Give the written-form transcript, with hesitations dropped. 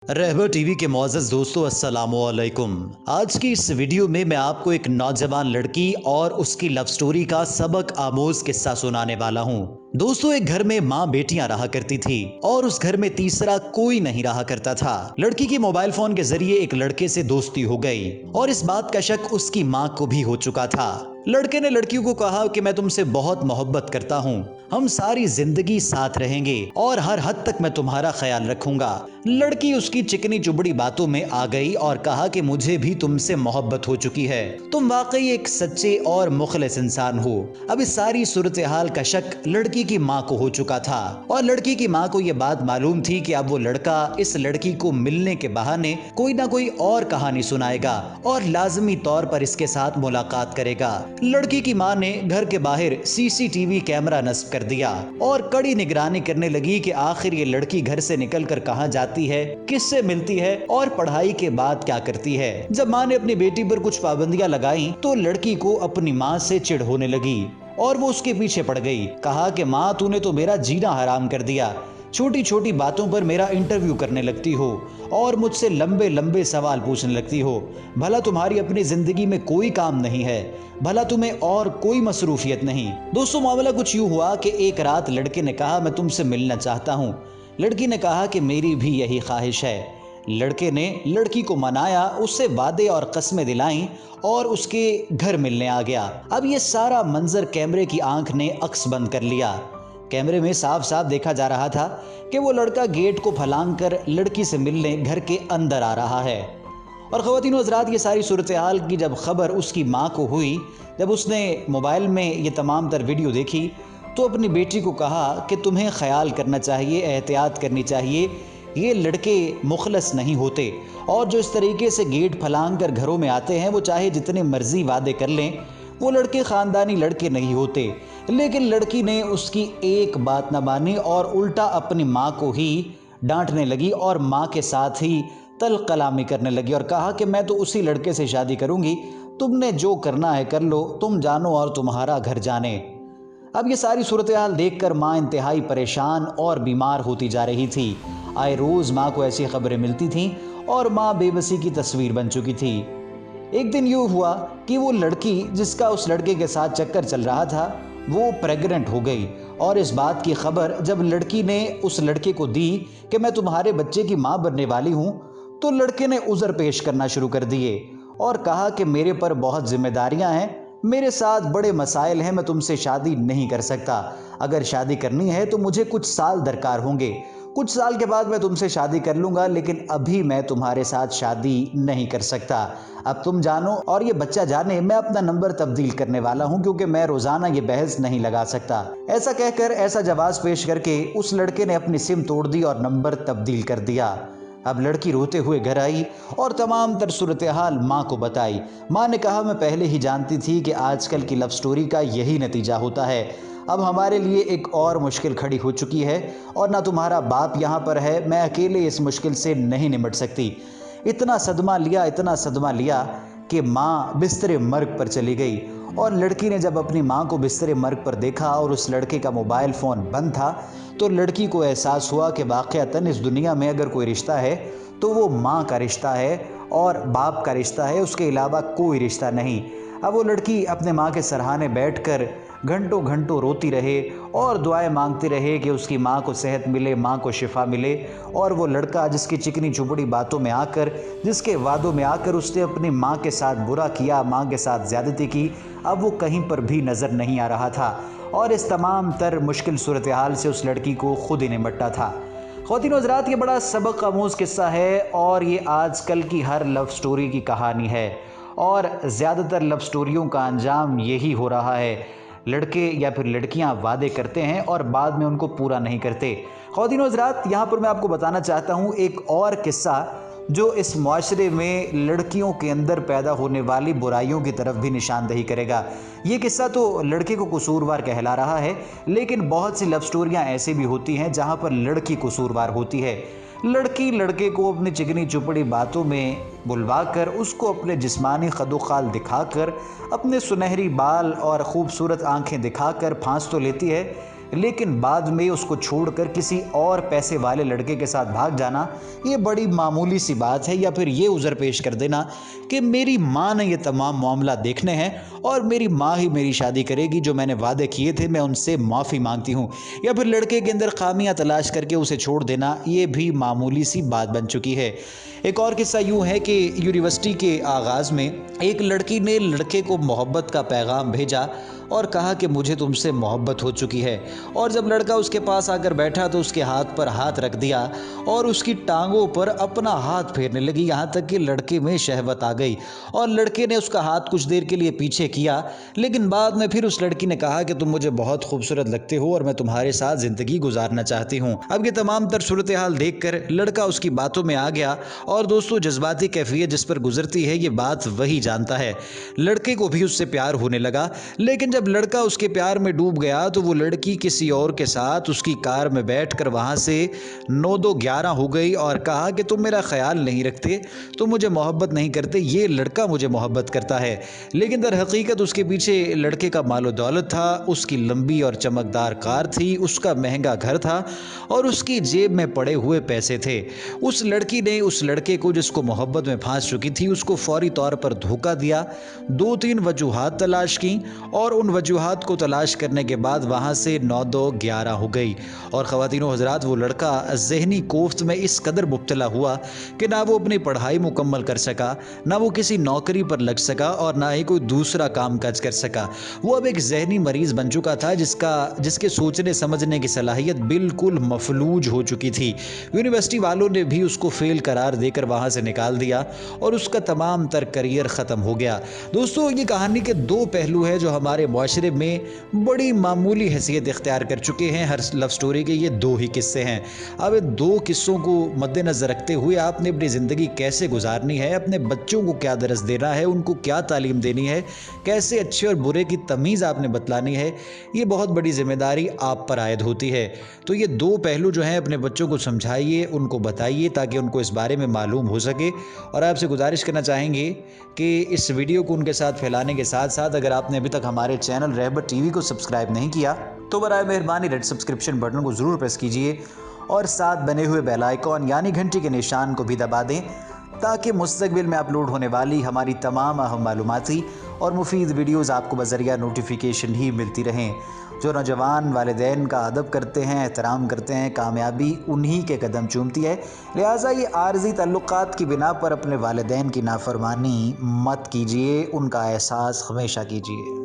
रहबर TV के मोअज़्ज़ज़ दोस्तों अस्सलामुअलैकुम। आज की इस वीडियो में मैं आपको एक नौजवान लड़की और उसकी लव स्टोरी का सबक आमोज किस्सा सुनाने वाला हूँ। दोस्तों, एक घर में माँ बेटियां रहा करती थी और उस घर में तीसरा कोई नहीं रहा करता था। लड़की की मोबाइल फोन के जरिए एक लड़के से दोस्ती हो गई और इस बात का शक उसकी माँ को भी हो चुका था। लड़के ने लड़की को कहा कि मैं तुमसे बहुत मोहब्बत करता हूँ, हम सारी जिंदगी साथ रहेंगे और हर हद तक मैं तुम्हारा ख्याल रखूंगा। लड़की उसकी चिकनी चुबड़ी बातों में आ गई और कहा कि मुझे भी तुमसे मोहब्बत हो चुकी है, तुम वाकई एक सच्चे और मुखलिस इंसान हो। अब इस सारी सूरत हाल का शक लड़की की माँ को हो चुका था और लड़की की माँ को यह बात मालूम थी कि अब वो लड़का इस लड़की को मिलने के बहाने कोई ना कोई और कहानी सुनाएगा और लाजमी तौर पर इसके साथ मुलाकात करेगा। लड़की की माँ ने घर के बाहर सीसीटीवी कैमरा नस्ब कर दिया और कड़ी निगरानी करने लगी कि आखिर ये लड़की घर से निकलकर कहाँ जाती है, किससे मिलती है और पढ़ाई के बाद क्या करती है। जब माँ ने अपनी बेटी पर कुछ पाबंदियां लगाई तो लड़की को अपनी माँ से चिढ़ होने लगी और वो उसके पीछे पड़ गई। कहा कि माँ, तूने तो मेरा जीना हराम कर दिया, छोटी छोटी बातों पर मेरा इंटरव्यू करने लगती हो और मुझसे लंबे लंबे सवाल पूछने लगती हो। भला तुम्हारी अपनी जिंदगी में कोई काम नहीं है? भला तुम्हें और कोई मसरूफियत नहीं? दोस्तों, मामला कुछ यूं हुआ कि एक रात लड़के ने कहा, मैं तुमसे मिलना चाहता हूँ। लड़की ने कहा कि मेरी भी यही ख्वाहिश है। लड़के ने लड़की को मनाया, उससे वादे और कस्में दिलाईं और उसके घर मिलने आ गया। अब ये सारा मंजर कैमरे की आंख ने अक्स बंद कर लिया। कैमरे में साफ साफ देखा जा रहा था कि वो लड़का गेट को फलांग कर लड़की से मिलने घर के अंदर आ रहा है। और ख़वातीन व हज़रात, ये सारी सूरत हाल की जब खबर उसकी माँ को हुई, जब उसने मोबाइल में ये तमाम तर वीडियो देखी तो अपनी बेटी को कहा कि तुम्हें ख्याल करना चाहिए, एहतियात करनी चाहिए, ये लड़के मुखलस नहीं होते और जो इस तरीके से गेट फलांग कर घरों में आते हैं वो चाहे जितने मर्जी वादे कर लें, वो लड़के ख़ानदानी लड़के नहीं होते। लेकिन लड़की ने उसकी एक बात न मानी और उल्टा अपनी माँ को ही डांटने लगी और माँ के साथ ही तल कलामी करने लगी और कहा कि मैं तो उसी लड़के से शादी करूंगी, तुमने जो करना है कर लो, तुम जानो और तुम्हारा घर जाने। अब ये सारी सूरत हाल देखकर माँ इंतहाई परेशान और बीमार होती जा रही थी। आए रोज़ माँ को ऐसी खबरें मिलती थीं और माँ बेबसी की तस्वीर बन चुकी थी। एक दिन यूँ हुआ कि वो लड़की जिसका उस लड़के के साथ चक्कर चल रहा था वो प्रेग्नेंट हो गई और इस बात की खबर जब लड़की ने उस लड़के को दी कि मैं तुम्हारे बच्चे की माँ बनने वाली हूँ, तो लड़के ने उज़र पेश करना शुरू कर दिए और कहा कि मेरे पर बहुत जिम्मेदारियां हैं, मेरे साथ बड़े मसाइल हैं, मैं तुमसे शादी नहीं कर सकता। अगर शादी करनी है तो मुझे कुछ साल दरकार होंगे, कुछ साल के बाद मैं तुमसे शादी कर लूंगा, लेकिन अभी मैं तुम्हारे साथ शादी नहीं कर सकता। अब तुम जानो और ये बच्चा जाने, मैं अपना नंबर तब्दील करने वाला हूं क्योंकि मैं रोजाना ये बहस नहीं लगा सकता। ऐसा कहकर, ऐसा जवाब पेश करके उस लड़के ने अपनी सिम तोड़ दी और नंबर तब्दील कर दिया। अब लड़की रोते हुए घर आई और तमाम तर सूरत हाल माँ को बताई। माँ ने कहा, मैं पहले ही जानती थी कि आजकल की लव स्टोरी का यही नतीजा होता है। अब हमारे लिए एक और मुश्किल खड़ी हो चुकी है और ना तुम्हारा बाप यहाँ पर है, मैं अकेले इस मुश्किल से नहीं निपट सकती। इतना सदमा लिया, इतना सदमा लिया कि माँ बिस्तरे मर्ग पर चली गई। और लड़की ने जब अपनी माँ को बिस्तरे मर्ग पर देखा और उस लड़के का मोबाइल फ़ोन बंद था, तो लड़की को एहसास हुआ कि वाक़अतन इस दुनिया में अगर कोई रिश्ता है तो वो माँ का रिश्ता है और बाप का रिश्ता है, उसके अलावा कोई रिश्ता नहीं। अब वो लड़की अपने माँ के सरहाने बैठकर घंटों घंटों रोती रहे और दुआएं मांगती रहे कि उसकी माँ को सेहत मिले, माँ को शिफा मिले। और वो लड़का जिसकी चिकनी चुपड़ी बातों में आकर, जिसके वादों में आकर उसने अपनी माँ के साथ बुरा किया, माँ के साथ ज़्यादती की, अब वो कहीं पर भी नज़र नहीं आ रहा था और इस तमाम तर मुश्किल सूरत हाल से उस लड़की को खुद ही निपटना था। ख़वातीन व हज़रात, ये बड़ा सबक आमूज़ किस्सा है और ये आजकल की हर लव स्टोरी की कहानी है और ज़्यादातर लव स्टोरियों का अंजाम यही हो रहा है। लड़के या फिर लड़कियां वादे करते हैं और बाद में उनको पूरा नहीं करते। ख़वातीन व हज़रात, यहाँ पर मैं आपको बताना चाहता हूँ एक और किस्सा जो इस माशरे में लड़कियों के अंदर पैदा होने वाली बुराइयों की तरफ भी निशानदेही करेगा। ये किस्सा तो लड़के को कसूरवार कहला रहा है, लेकिन बहुत सी लव स्टोरियाँ ऐसी भी होती हैं जहाँ पर लड़की कसूरवार होती है। लड़की लड़के को अपनी चिकनी चुपड़ी बातों में बुलवाकर, उसको अपने जिस्मानी खदोखाल दिखाकर, अपने सुनहरी बाल और खूबसूरत आंखें दिखाकर फांस तो लेती है, लेकिन बाद में उसको छोड़कर किसी और पैसे वाले लड़के के साथ भाग जाना ये बड़ी मामूली सी बात है, या फिर ये उज़र पेश कर देना कि मेरी माँ ने ये तमाम मामला देखने हैं और मेरी माँ ही मेरी शादी करेगी, जो मैंने वादे किए थे मैं उनसे माफ़ी मांगती हूँ, या फिर लड़के के अंदर खामियां तलाश करके उसे छोड़ देना ये भी मामूली सी बात बन चुकी है। एक और किस्सा यूँ है कि यूनिवर्सिटी के आगाज़ में एक लड़की ने लड़के को मोहब्बत का पैगाम भेजा और कहा कि मुझे तुमसे मोहब्बत हो चुकी है, और जब लड़का उसके पास आकर बैठा तो उसके हाथ पर हाथ रख दिया और उसकी टांगों पर अपना हाथ फेरने लगी, यहाँ तक कि लड़के में शहवत आ गई और लड़के ने उसका हाथ कुछ देर के लिए पीछे किया, लेकिन बाद में फिर उस लड़की ने कहा कि तुम मुझे बहुत खूबसूरत लगते हो और मैं तुम्हारे साथ ज़िंदगी गुजारना चाहती हूँ। अब ये तमाम तर सूरत हाल देख कर लड़का उसकी बातों में आ गया, और दोस्तों जज्बाती कैफियत जिस पर गुजरती है ये बात वही जानता है। लड़के को भी उससे प्यार होने लगा, लेकिन जब लड़का उसके प्यार में डूब गया तो वो लड़की किसी और के साथ उसकी कार में बैठकर वहां से 9-2-11 हो गई और कहा कि तुम मेरा ख्याल नहीं रखते, तुम मुझे मोहब्बत नहीं करते, ये लड़का मुझे मोहब्बत करता है। लेकिन दर हकीकत उसके पीछे लड़के का मालो दौलत था, उसकी लंबी और चमकदार कार थी, उसका महंगा घर था और उसकी जेब में पड़े हुए पैसे थे। उस लड़की ने उस लड़के को जिसको मोहब्बत में फांस चुकी थी उसको फौरी तौर पर धोखा दिया, 2-3 वजूहात तलाश की और उन वजूहात को तलाश करने के बाद वहाँ से 9-2-11 हो गई। और ख़वातीनो हज़रात वो लड़का ज़हनी कोफ्त में इस कदर मुब्तला हुआ कि ना वो अपनी पढ़ाई मुकम्मल कर सका, ना वो किसी नौकरी पर लग सका और ना ही कोई दूसरा काम काज कर सका। वो अब एक ज़हनी मरीज़ बन चुका था जिसके सोचने समझने की सलाहियत बिल्कुल मफलूज हो चुकी थी। यूनिवर्सिटी वालों ने भी उसको फेल करार देकर वहाँ से निकाल दिया और उसका तमाम तर करियर ख़त्म हो गया। दोस्तों ये कहानी के दो पहलू हैं जो हमारे माशरे में बड़ी मामूली हैसियत इख्तियार कर चुके हैं। हर लव स्टोरी के ये दो ही किस्से हैं। अब इन दो किस्सों को मद्देनज़र रखते हुए आपने अपनी ज़िंदगी कैसे गुजारनी है, अपने बच्चों को क्या दरस देना है, उनको क्या तालीम देनी है, कैसे अच्छे और बुरे की तमीज़ आपने बतलानी है, ये बहुत बड़ी जिम्मेदारी आप पर आयद होती है। तो ये दो पहलू जो हैं अपने बच्चों को समझाइए, उनको बताइए ताकि उनको इस बारे में मालूम हो सके। और आपसे गुजारिश करना चाहेंगे कि इस वीडियो को उनके साथ फैलाने के साथ साथ अगर आपने अभी तक हमारे चैनल रहबर टीवी को सब्सक्राइब नहीं किया तो बराए मेहरबानी रेड सब्सक्रिप्शन बटन को ज़रूर प्रेस कीजिए और साथ बने हुए बेल आइकॉन यानी घंटी के निशान को भी दबा दें ताकि मुस्तकबिल में अपलोड होने वाली हमारी तमाम अहम मालूमाती और मुफीद वीडियोज़ आपको बज़रिया नोटिफिकेशन ही मिलती रहें। जो नौजवान वालिदैन का अदब करते हैं, एहतराम करते हैं, कामयाबी उन्हीं के कदम चूमती है। लिहाजा ये आर्जी ताल्लुकात की बिना पर अपने वालिदैन की नाफरमानी मत कीजिए, उनका एहसास हमेशा कीजिए।